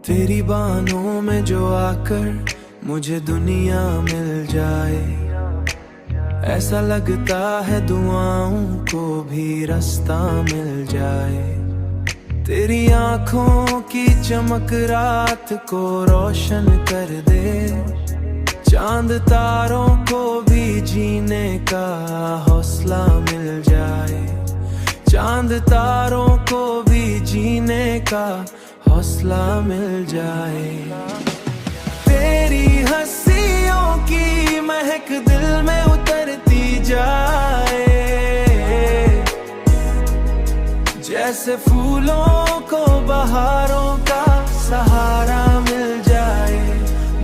तेरी बाहों में जो आकर मुझे दुनिया मिल जाए, ऐसा लगता है दुआओं को भी रास्ता मिल जाए। तेरी आंखों की चमक रात को रोशन कर दे, चांद तारों को भी जीने का हौसला मिल जाए। चांद तारों को भी जीने का हौसला मिल जाए। तेरी हंसियों की महक दिल में उतरती जाए, जैसे फूलों को बहारों का सहारा मिल जाए,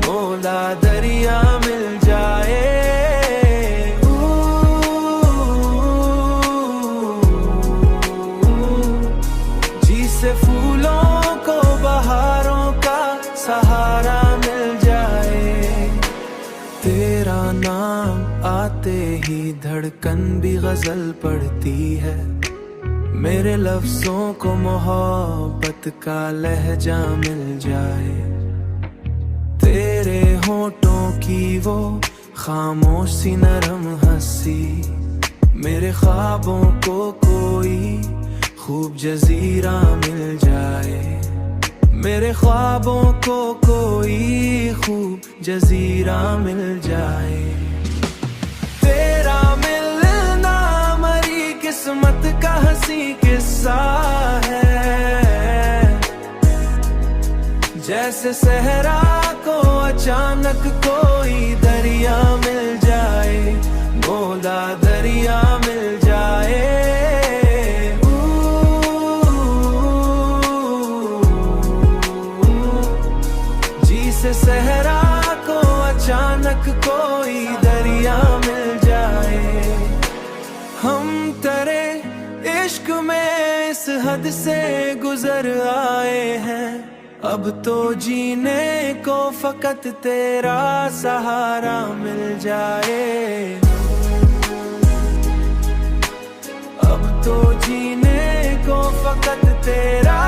मौला दरिया मिल जाए। जिसे फूलों को बहारों का सहारा मिल जाए। तेरा नाम आते ही धड़कन भी गजल पढ़ती है, मेरे लफ्जों को मोहब्बत का लहजा मिल जाए। तेरे होठों की वो खामोशी नरम हंसी, मेरे ख्वाबों को कोई खूब जजीरा मिल जाए। मेरे ख्वाबों को कोई खूब जजीरा मिल जाए। तेरा मिलना मरी किस्मत का हंसी किस्सा है, जैसे सहरा को अचानक कोई दरिया मिल जाए, मौला दरिया मिल जाए। जिसे सहरा को अचानक कोई दरिया मिल जाए। हम तेरे इश्क में इस हद से गुजर आए हैं, अब तो जीने को फकत तेरा सहारा मिल जाए। अब तो जीने को फकत तेरा